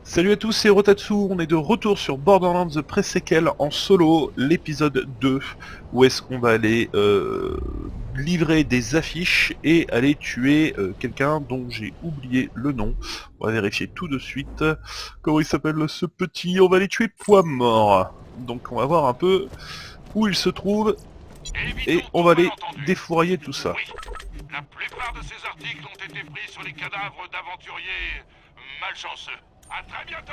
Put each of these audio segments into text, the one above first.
Salut à tous, c'est Rotatsu, on est de retour sur Borderlands The Pre-Sequel en solo, l'épisode 2, où est-ce qu'on va aller livrer des affiches et aller tuer quelqu'un dont j'ai oublié le nom. On va vérifier tout de suite. Comment il s'appelle ce petit? On va aller tuer Poids-Mort. Donc on va voir un peu où il se trouve et Évitons on tout va aller malentendu. défourailler tout ça. Oui, la plupart de ces articles ont été pris sur les cadavres d'aventuriers malchanceux. À très bientôt.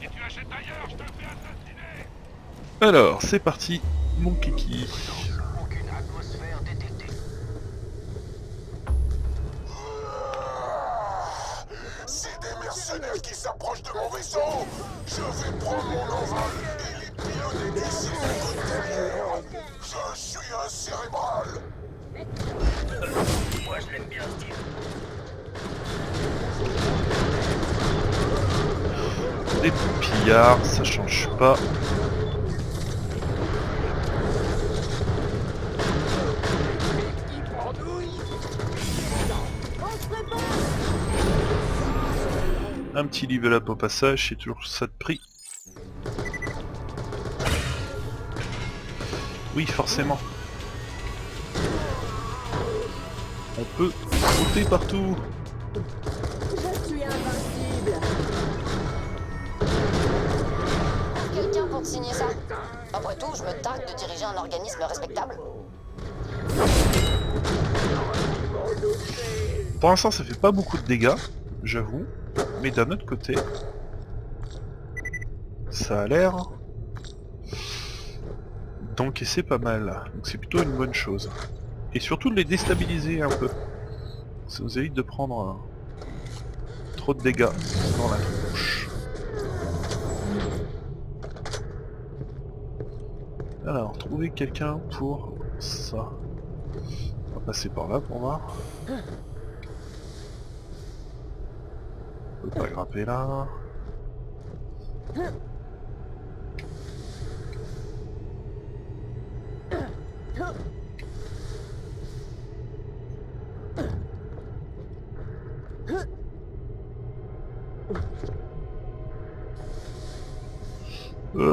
Si tu achètes ailleurs, je te fais assassiner. Alors, c'est parti, mon kiki. Aucune atmosphère détectée. C'est des mercenaires qui s'approchent de mon vaisseau. Je vais prendre mon envol et les piloter d'ici le coup de derrière. Je suis un cérébral. Moi je l'aime bien ce type. Des pillards, ça change pas. Un petit level up au passage, c'est toujours ça de prix. Oui, forcément. On peut sauter partout. Je suis invincible. Quelqu'un pour te signer ça? Après tout, je me targue de diriger un organisme respectable. Pour l'instant, ça fait pas beaucoup de dégâts, j'avoue. Mais d'un autre côté, ça a l'air d'encaisser pas mal. Donc c'est plutôt une bonne chose. Et surtout de les déstabiliser un peu. Ça nous évite de prendre trop de dégâts dans la tronche. Alors, trouver quelqu'un pour ça. On va passer par là pour voir. On peut pas grimper là.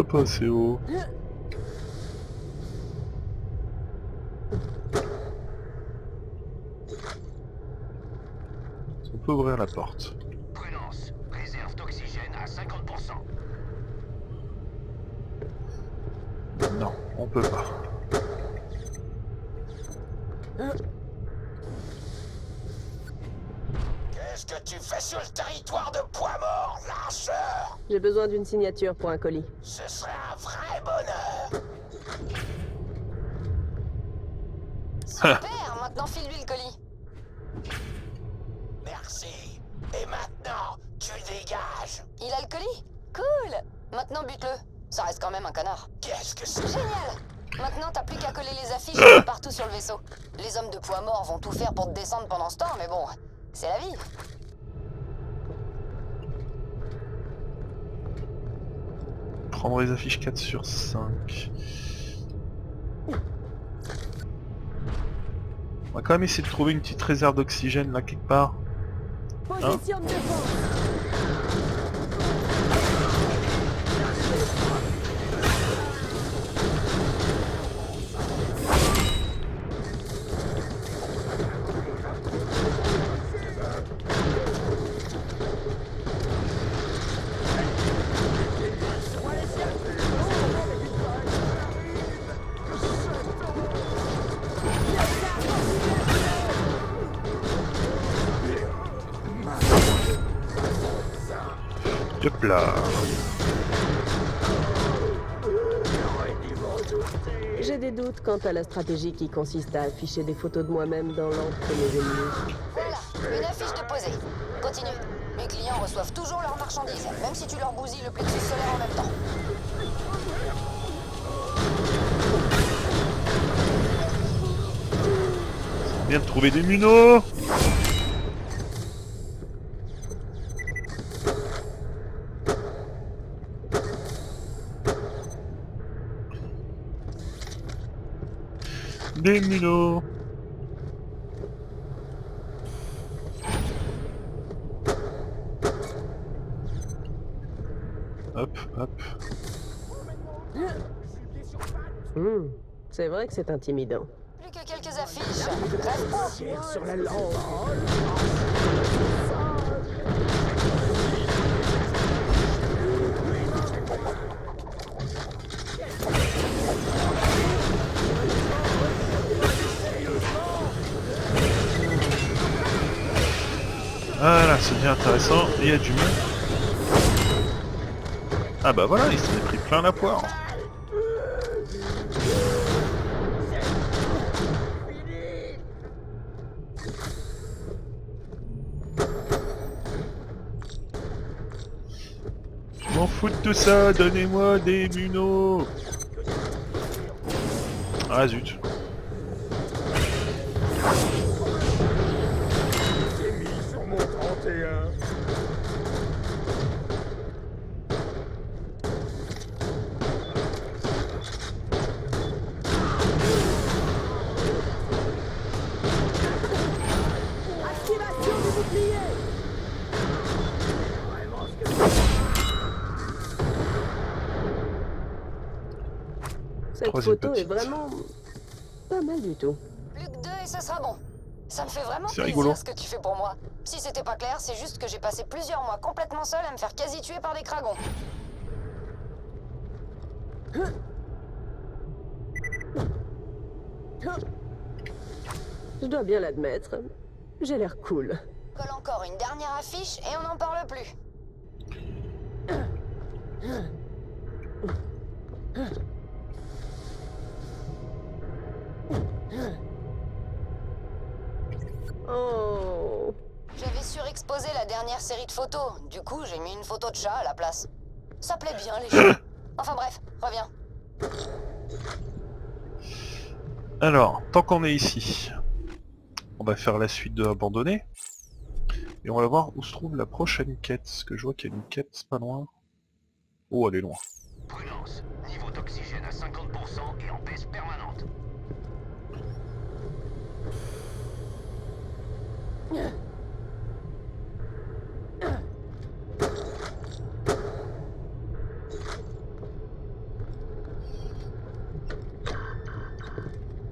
Pas assez haut. On peut ouvrir la porte. Prudence. Réserve d'oxygène à 50%. Non, on peut pas. Qu'est-ce que tu fais sur le territoire de Poids-Mort, lâcheur? J'ai besoin d'une signature pour un colis. Ce serait un vrai bonheur. Super, maintenant file-lui le colis. Merci. Et maintenant, tu dégages. Il a le colis? Cool. Maintenant bute-le. Ça reste quand même un connard. Qu'est-ce que c'est? Génial. Maintenant t'as plus qu'à coller les affiches un peu partout sur le vaisseau. Les hommes de Poids-Mort vont tout faire pour te descendre pendant ce temps, mais bon, c'est la vie. Prendre les affiches 4 sur 5. On va quand même essayer de trouver une petite réserve d'oxygène là quelque part. Position de défense. Hop là. J'ai des doutes quant à la stratégie qui consiste à afficher des photos de moi-même dans l'encre de mes ennemis. Voilà, une affiche déposée. Continue. Mes clients reçoivent toujours leurs marchandises, même si tu leur bousilles le plexus solaire en même temps. On vient de trouver des munots. Des munots. Hop, hop. C'est vrai que c'est intimidant. Plus que quelques affiches. Rêve pas. Sur la lampe. Voilà, c'est bien intéressant. Il y a du monde. Ah bah voilà, il s'en est pris plein la poire. Je m'en fous de tout ça, donnez-moi des munos. Ah zut. J'ai mis sur mon 31. Activation du bouclier. Cette Troisième photo petite. est vraiment pas mal du tout. Plus que 2 et ce sera bon. Ça me fait vraiment C'est plaisir rigolo. ce que tu fais pour moi. Si c'était pas clair, c'est juste que j'ai passé plusieurs mois complètement seul à me faire quasi tuer par des cragons. Je dois bien l'admettre. J'ai l'air cool. Colle encore une dernière affiche et on n'en parle plus. Oh. J'avais surexposé la dernière série de photos. Du coup, j'ai mis une photo de chat à la place. Ça plaît bien les chats. Enfin bref, reviens. Alors, tant qu'on est ici, on va faire la suite de Abandonné. Et on va voir où se trouve la prochaine quête. Parce que je vois qu'il y a une quête pas loin. Oh, elle est loin. Prudence. Niveau d'oxygène à 50% et en baisse permanente.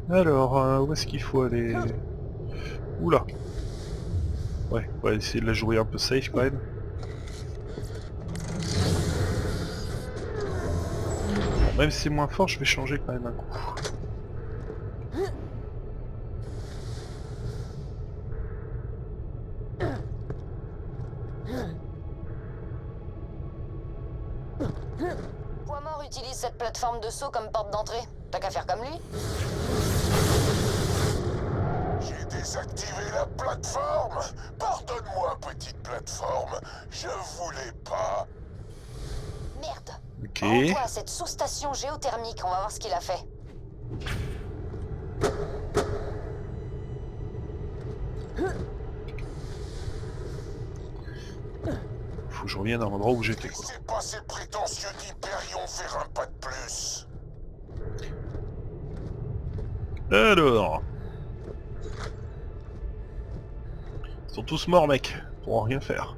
Alors, où est-ce qu'il faut aller? Oula. Ouais, on va essayer de la jouer un peu safe quand même. Bon, même si c'est moins fort, je vais changer quand même un coup. Poids-mort utilise cette plateforme de saut comme porte d'entrée. T'as qu'à faire comme lui. J'ai désactivé la plateforme. Pardonne-moi, petite plateforme. Je voulais pas. Merde. Ok. Rends-toi à cette sous-station géothermique, on va voir ce qu'il a fait. Faut que je revienne à l'endroit où j'étais quoi. Laissez pas ces prétentieux d'Hyperion faire un pas de plus. Alors. Ils sont tous morts mec, ils pourront rien faire.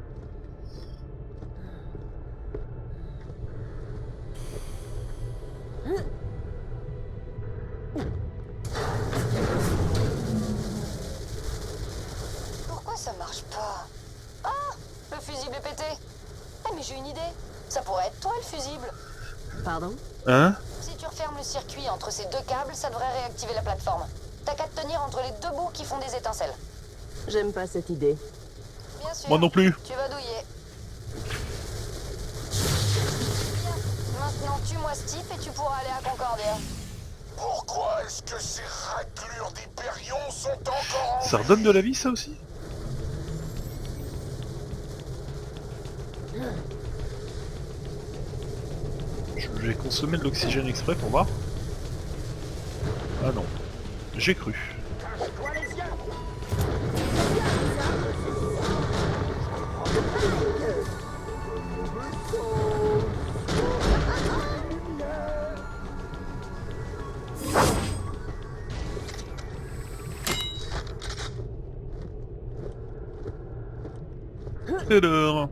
Pourquoi ça marche pas? Ah! Le fusible est pété. Eh mais j'ai une idée. Ça pourrait être toi le fusible. Pardon? Hein? Si tu refermes le circuit entre ces deux câbles, ça devrait réactiver la plateforme. T'as qu'à te tenir entre les deux bouts qui font des étincelles. J'aime pas cette idée. Bien sûr. Moi non plus. Tu vas douiller. Bien. Maintenant, tue-moi ce type et tu pourras aller à Concordia. Pourquoi est-ce que ces raclures d'Hyperion sont encore en Ça redonne de la vie ça aussi? Je vais consommer de l'oxygène exprès pour voir. Ah non. J'ai cru. Alors.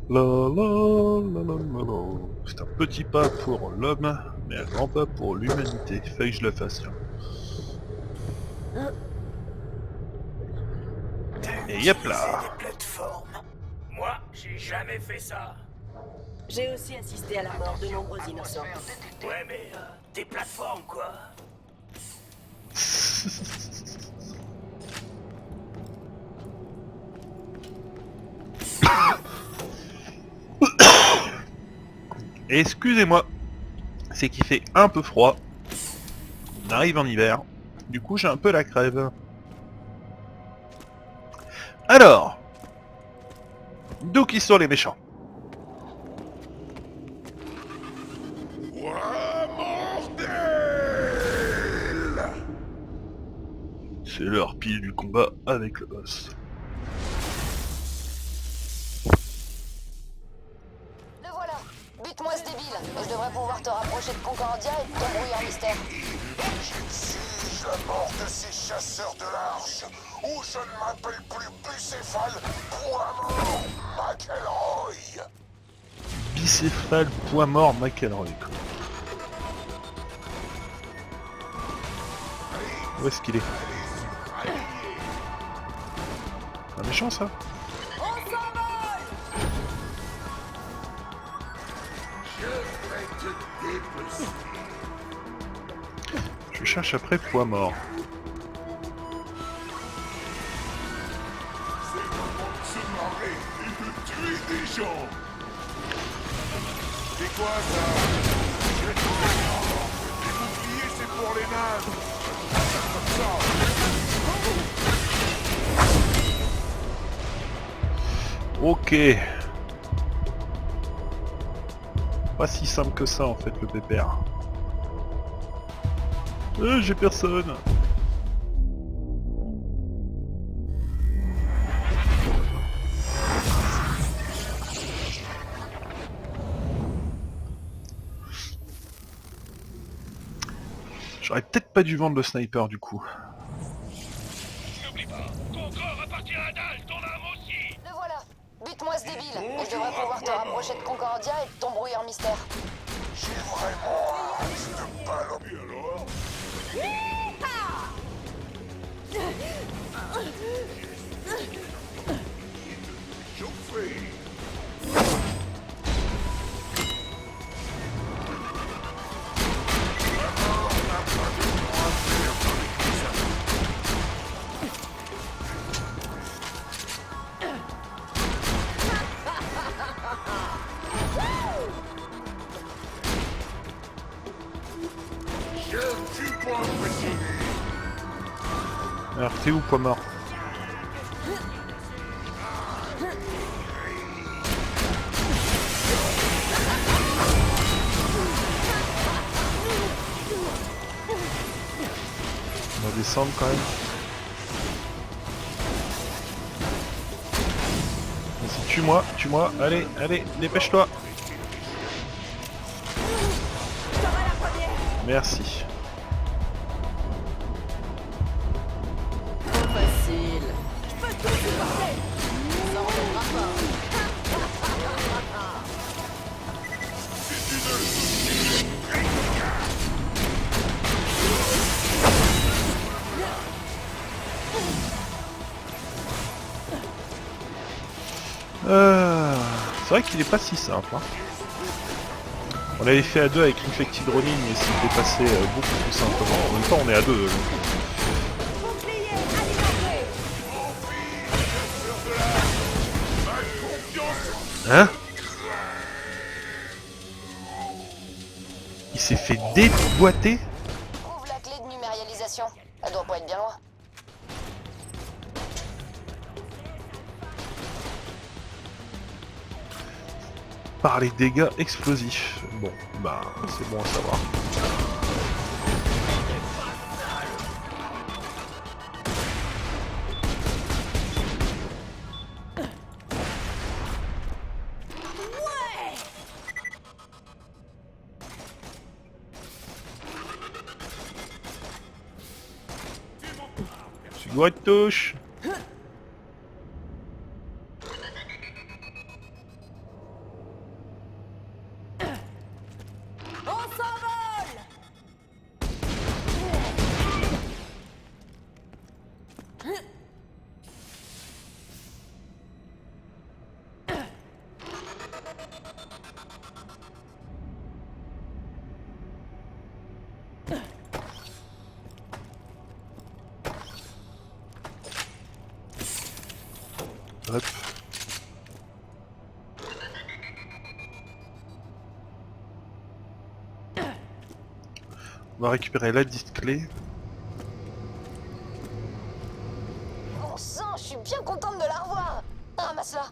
La la la la la la. C'est un petit pas pour l'homme, mais un grand pas pour l'humanité. Fallait que je le fasse, tiens. Et yep là. Des plateformes. Moi, j'ai jamais fait ça. J'ai aussi assisté à la mort de nombreux innocents. Ouais, mais des plateformes, quoi. Excusez-moi, c'est qu'il fait un peu froid. On arrive en hiver. Du coup, j'ai un peu la crève. Alors, d'où qui sont les méchants? Ouah, bordel! C'est l'heure pile du combat avec le boss. Le voilà. Bute-moi ce débile, et je devrais pouvoir te rapprocher de Concordia et de ton brouillard mystère. J'exige la mort de ces chasseurs de l'arche, ou je ne m'appelle plus Bucéphale, point mort, McElroy! Bicéphale, point mort, McElroy. Où est-ce qu'il est? Un méchant ça? Je cherche après poids mort. C'est le moment de se marrer et de tuer des gens! C'est quoi ça? Je te regarde. Les boucliers, c'est pour les nains! Comme ça! Ok. Pas si simple que ça en fait le pépère. J'ai personne. J'aurais peut-être pas dû vendre le sniper du coup. N'oublie pas, ton corps appartient à Dahl, ton âme aussi. Le voilà. Bute-moi ce débile, et je devrais pouvoir te rapprocher de Concordia et de ton brouillard mystère. J'ai vraiment un de ballon. Et alors? Chauffé! Je ne suis pas impressionné. Alors t'es où poids mort? On va descendre quand même. Vas-y, tue-moi, allez, allez, dépêche-toi. Merci. Trop facile. Je peux tout supporter. Ça en reviendra pas. C'est vrai qu'il est pas si simple. Hein. On l'avait fait à deux avec Infected Ronin et c'était passé beaucoup plus simplement. En même temps on est à deux. Hein? Il s'est fait déboîter? Trouve la clé de numérialisation. Elle doit pas être bien loin. Par les dégâts explosifs. Bon, bah c'est bon à savoir. Cigarette touche. Hop. On va récupérer la disque clé. Bon sang, je suis bien contente de la revoir. Ramasse-la.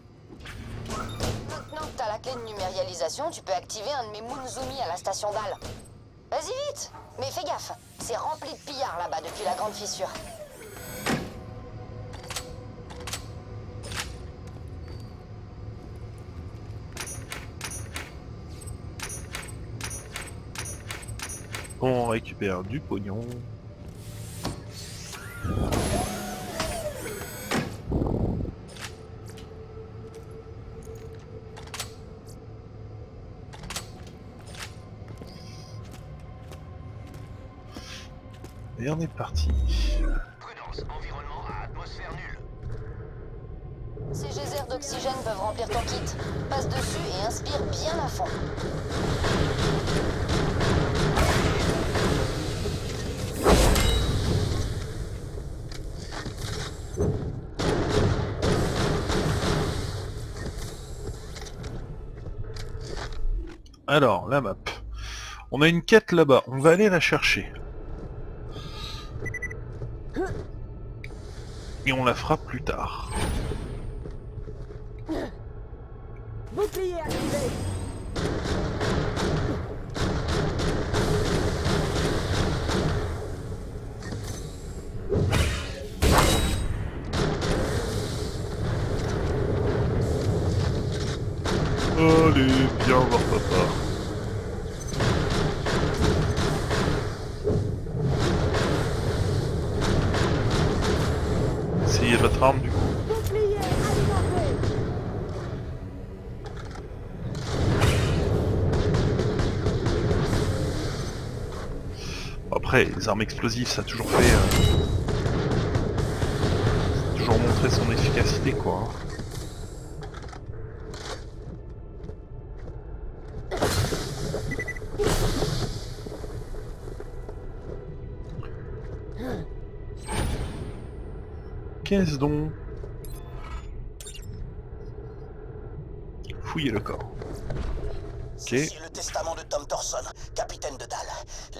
Maintenant que t'as la clé de numérialisation, tu peux activer un de mes Moonzoomy à la station d'Al. Vas-y vite. Mais fais gaffe, c'est rempli de pillards là-bas depuis la grande fissure. On récupère du pognon. Et on est parti. Prudence, environnement à atmosphère nulle. Ces geysers d'oxygène peuvent remplir ton kit. Passe dessus et inspire bien à fond. Alors, la map. On a une quête là-bas, on va aller la chercher. Et on la fera plus tard. Bouclier activé. Allez, viens voir papa. Essayez votre arme du coup. Bouclier alimenté. Après, les armes explosives, ça a toujours fait... toujours montré son efficacité, quoi. Qu'est-ce donc? Fouillez le corps. Ceci est le testament de Tom Thorson, capitaine de Dal.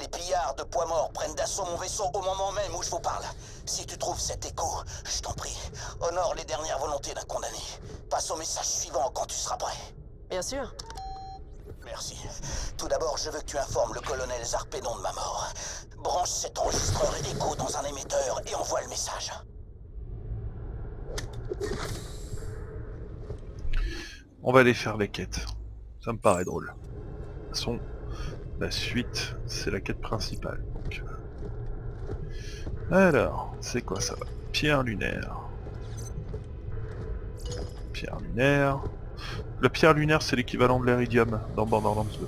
Les pillards de poids mort prennent d'assaut mon vaisseau au moment même où je vous parle. Si tu trouves cet écho, je t'en prie, honore les dernières volontés d'un condamné. Passe au message suivant quand tu seras prêt. Bien sûr. Merci. Tout d'abord, je veux que tu informes le colonel Zarpédon de ma mort. Branche cet enregistreur écho dans un émetteur et envoie le message. On va aller faire les quêtes. Ça me paraît drôle. De toute façon, la suite, c'est la quête principale. Donc. Alors, c'est quoi ça? Pierre lunaire. Pierre lunaire. La pierre lunaire, c'est l'équivalent de l'iridium dans Borderlands 2.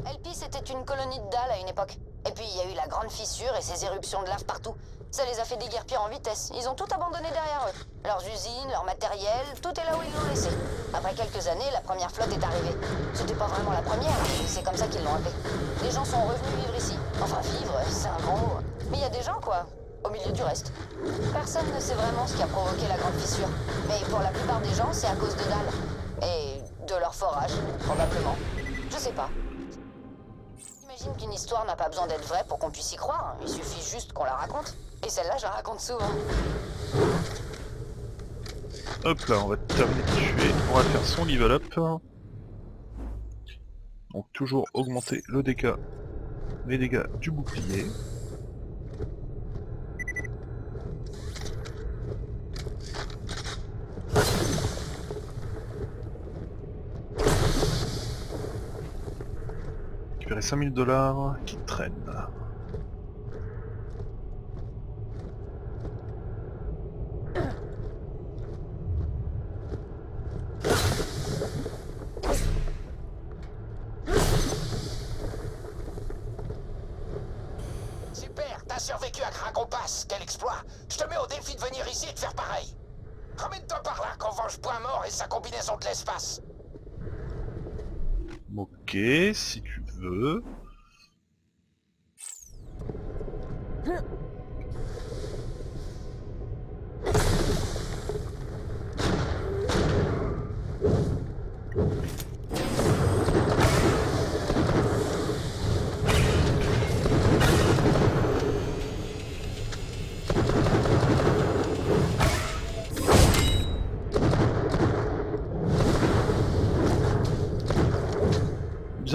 Elpis était une colonie de Dal à une époque. Et puis il y a eu la grande fissure et ces éruptions de lave partout. Ça les a fait déguerpir en vitesse. Ils ont tout abandonné derrière eux. Leurs usines, leur matériel, tout est là où ils l'ont laissé. Après quelques années, la première flotte est arrivée. C'était pas vraiment la première, mais c'est comme ça qu'ils l'ont appelée. Les gens sont revenus vivre ici. Enfin vivre, c'est un grand mot. Mais il y a des gens quoi, au milieu du reste. Personne ne sait vraiment ce qui a provoqué la grande fissure. Mais pour la plupart des gens, c'est à cause de Dal. Et de leur forage, probablement. Je sais pas. J'imagine qu'une histoire n'a pas besoin d'être vraie pour qu'on puisse y croire. Il suffit juste qu'on la raconte. Et celle-là, je la raconte souvent. Hop là, on va terminer de tuer. On va faire son level up. Donc toujours augmenter le dégât, les dégâts du bouclier. Récupérer 5000 $ qui traînent. Super, t'as survécu à Krakopass, quel exploit. Je te mets au défi de venir ici et de faire pareil. Ramène-toi par là qu'on venge Point Mort et sa combinaison de l'espace. Ok, si tu veux.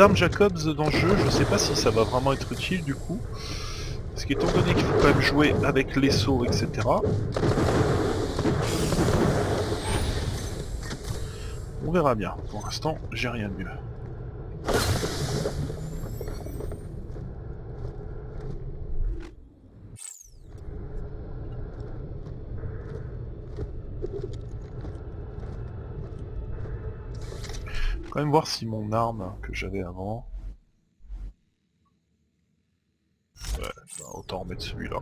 Armes Jacobs dans le jeu, je sais pas si ça va vraiment être utile du coup. Parce qu'étant donné qu'il faut quand même jouer avec les sauts, etc. On verra bien. Pour l'instant, j'ai rien de mieux. Quand même voir si mon arme que j'avais avant... Ouais, bah, autant remettre celui-là.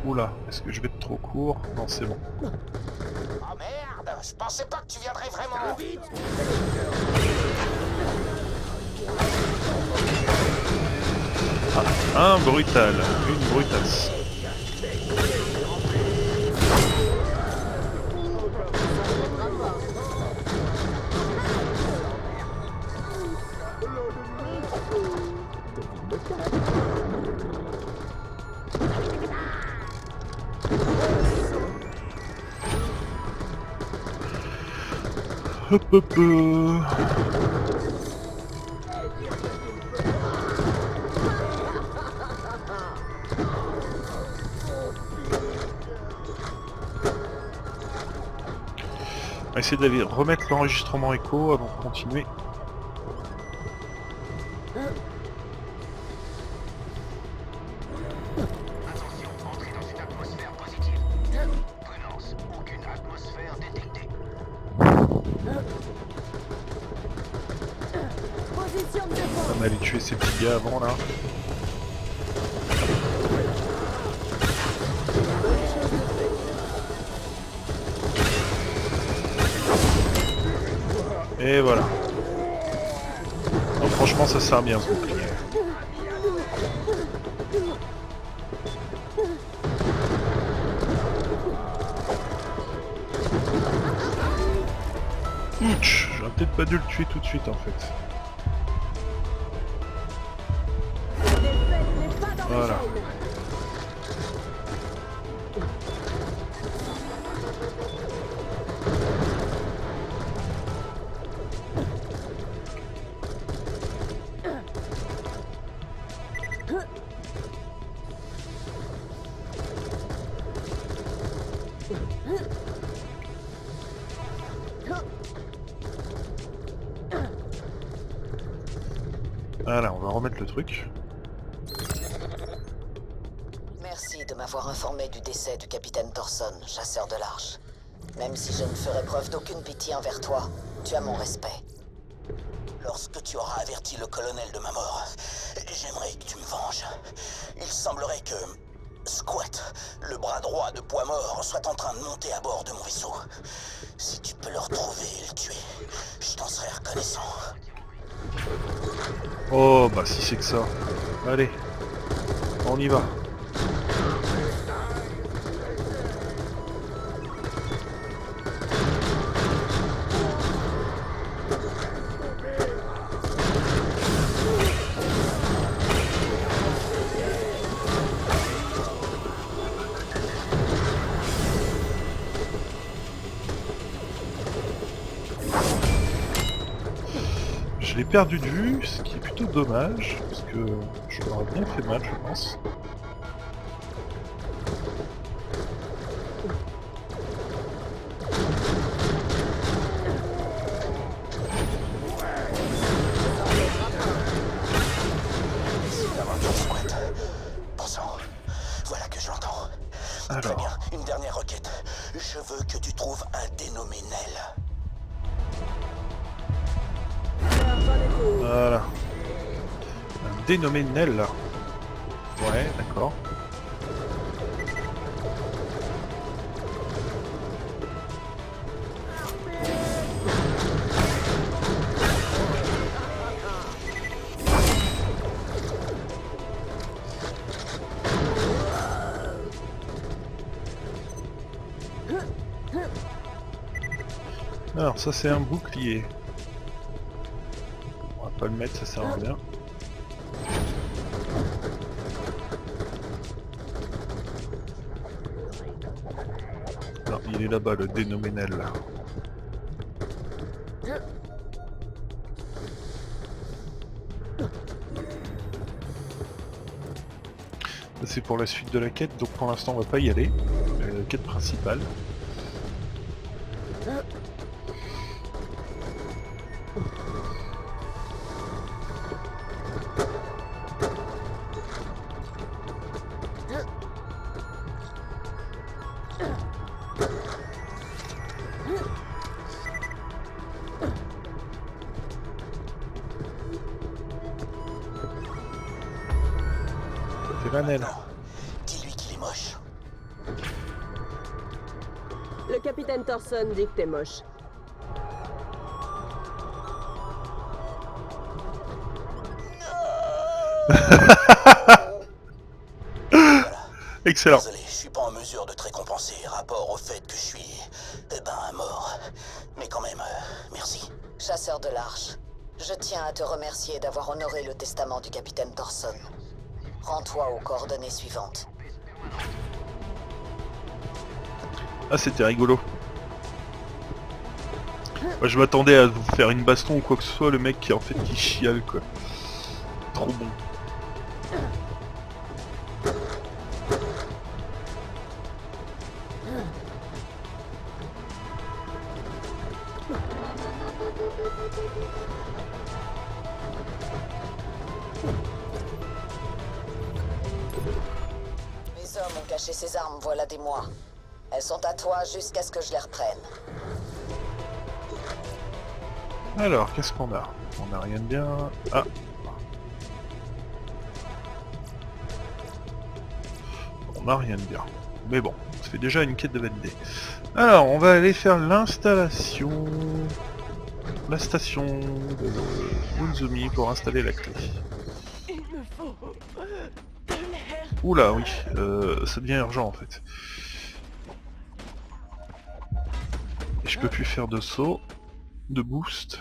Oula, est-ce que je vais être trop court? Non, c'est bon. Oh merde, je pensais pas que tu viendrais vraiment. Ah, un brutal, une brutasse. Hop hop On va essayer d'aller remettre l'enregistrement écho avant de continuer. Attention, entrez dans une atmosphère positive. Prudence, aucune atmosphère détectée. Position de On va aller tuer ces petits gars avant là. Et voilà. Donc, franchement ça sert bien ce bouclier. Ouch, j'aurais peut-être pas dû le tuer tout de suite en fait. Voilà. Voilà, on va remettre le truc. Merci de m'avoir informé du décès du capitaine Thorson, chasseur de l'Arche. Même si je ne ferai preuve d'aucune pitié envers toi, tu as mon respect. Lorsque tu auras averti le colonel de ma mort, j'aimerais que tu me venges. Il semblerait que Squat, le bras droit de Poids-Mort, soit en train de monter à bord de mon vaisseau. Si tu peux le retrouver et le tuer, je t'en serai reconnaissant. Oh bah si c'est que ça. Allez, on y va. Je l'ai perdu de vue, ce qui est plutôt dommage, parce que je m'aurais bien fait mal, je pense. Squat. Bon sang, voilà que je l'entends. Très Alors, bien, une dernière requête. Je veux que tu trouves un dénommé Nell. voilà. Un dénommé Nell. Ouais, d'accord. Alors ça c'est un bouclier. On va pas le mettre, ça sert à rien. Non, il est là-bas le dénoménel là. C'est pour la suite de la quête, donc pour l'instant on va pas y aller. Quête principale. C'est Vanel. Dis-lui qu'il est moche. Le capitaine Thorson dit que t'es moche. Excellent. Désolé, je suis pas en mesure de te récompenser, rapport au fait que je suis... mort. Mais quand même, merci. Chasseur de l'Arche, je tiens à te remercier d'avoir honoré le testament du capitaine Thorson. Rends-toi aux coordonnées suivantes. Ah, c'était rigolo. Moi, je m'attendais à vous faire une baston ou quoi que ce soit, le mec qui en fait qui chiale quoi. Trop bon. Les hommes ont caché ces armes, voilà des mois. Elles sont à toi jusqu'à ce que je les reprenne. Alors, qu'est-ce qu'on a? On a rien de bien. Ah. On a rien de bien. Mais bon, ça fait déjà une quête de validé. Alors, on va aller faire l'installation... La station de Unzumi pour installer la clé. Oula, oui, ça devient urgent en fait. Et je peux plus faire de saut, de boost.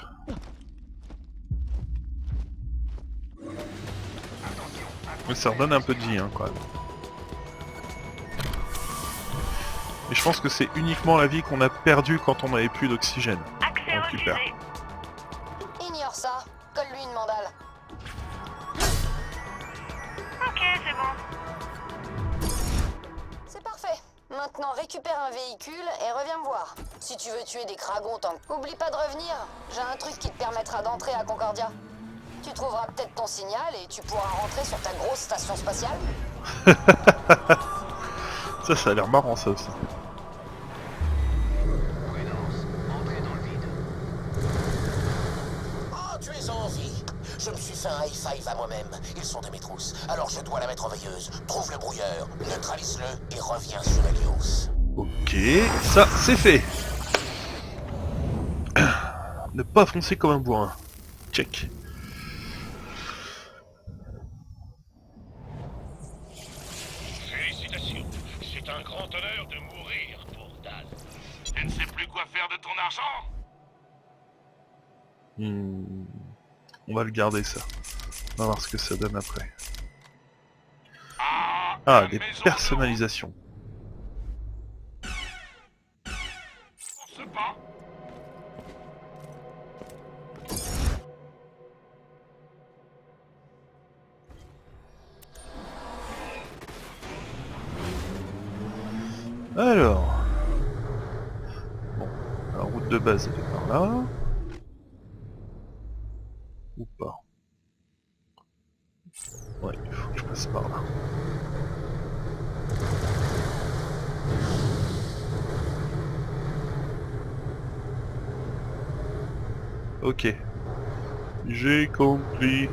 Mais ça redonne un peu de vie hein, quand même. Et je pense que c'est uniquement la vie qu'on a perdue quand on n'avait plus d'oxygène. On récupère. Ignore ça. Colle-lui une mandale. Ok, c'est bon. C'est parfait. Maintenant, récupère un véhicule et reviens me voir. Si tu veux tuer des cragons, oublie pas de revenir. J'ai un truc qui te permettra d'entrer à Concordia. Tu trouveras peut-être ton signal et tu pourras rentrer sur ta grosse station spatiale. Ça a l'air marrant ça aussi. Prudence, entrez dans le vide. Oh, tu es en vie. Je me suis fait un high five à moi-même. Ils sont de mes trousses. Alors je dois la mettre en veilleuse. Trouve le brouilleur, neutralise-le et reviens sur Helios. Ok, ça c'est fait. Ne pas foncer comme un bourrin. Check. Félicitations. C'est un grand honneur de mourir pour Dal. Tu ne sais plus quoi faire de ton argent? On va le garder ça. On va voir ce que ça donne après. Ah, Ah, la des maison personnalisations. On se bat. Alors. Bon, la route de base elle est par là. Ou pas. Ouais, il faut que je passe par là. Ok. J'ai compris.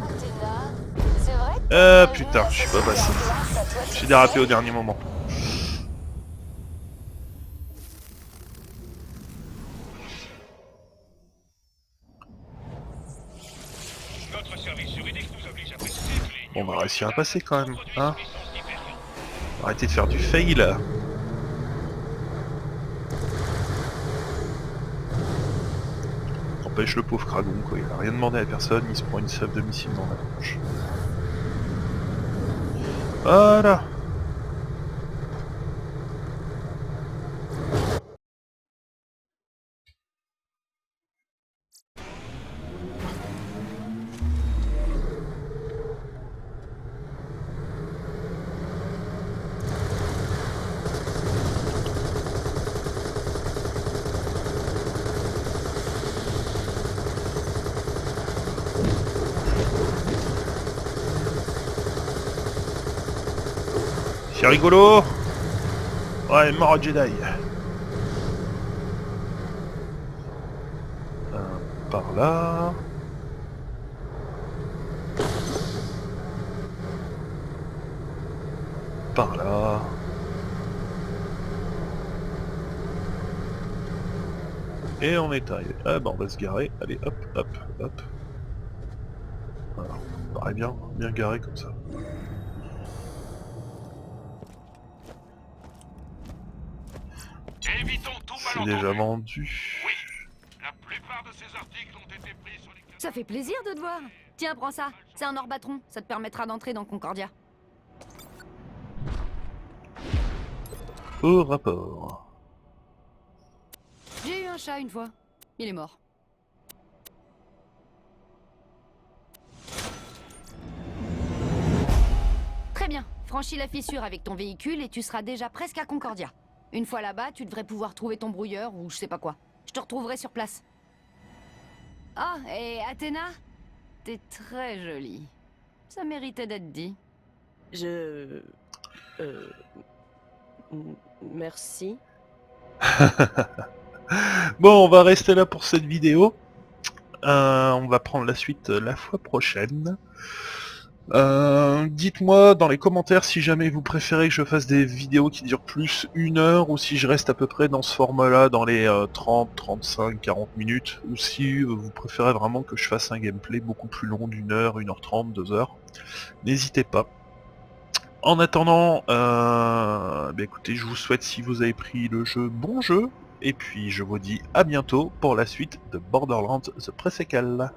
Athéna, c'est vrai que Ah t'as putain, joué je suis à pas ce passé. jeu grâce à toi J'ai toute dérapé seule au dernier moment. On va réussir à passer quand même, hein. Arrêtez de faire du fail. Empêche le pauvre Kragon, quoi. Il a rien demandé à personne, il se prend une salve de missile dans la bouche. Voilà. C'est rigolo. Ouais, mort à Jedi. Par là. Par là. Et on est arrivé. Ah bah on va se garer. Allez, hop, hop, hop. Voilà. Paraît bien, bien garé comme ça. Évitons tout C'est malentendu. déjà vendu. Oui, la plupart de ces articles ont été pris sur les... Ça fait plaisir de te voir. Tiens, prends ça. C'est un Orbatron. Ça te permettra d'entrer dans Concordia. Au rapport. J'ai eu un chat une fois. Il est mort. Très bien. Franchis la fissure avec ton véhicule et tu seras déjà presque à Concordia. Une fois là-bas, tu devrais pouvoir trouver ton brouilleur ou je sais pas quoi. Je te retrouverai sur place. Ah, et Athéna? T'es très jolie. Ça méritait d'être dit. Je... Merci. Bon, on va rester là pour cette vidéo. On va prendre la suite la fois prochaine. Dites-moi dans les commentaires si jamais vous préférez que je fasse des vidéos qui durent plus 1 heure ou si je reste à peu près dans ce format-là dans les 30, 35, 40 minutes ou si vous préférez vraiment que je fasse un gameplay beaucoup plus long d'1 heure, 1h30, 2 heures. N'hésitez pas. En attendant, bah écoutez, je vous souhaite, si vous avez pris le jeu, bon jeu, et puis je vous dis à bientôt pour la suite de Borderlands The Pre-Sequel.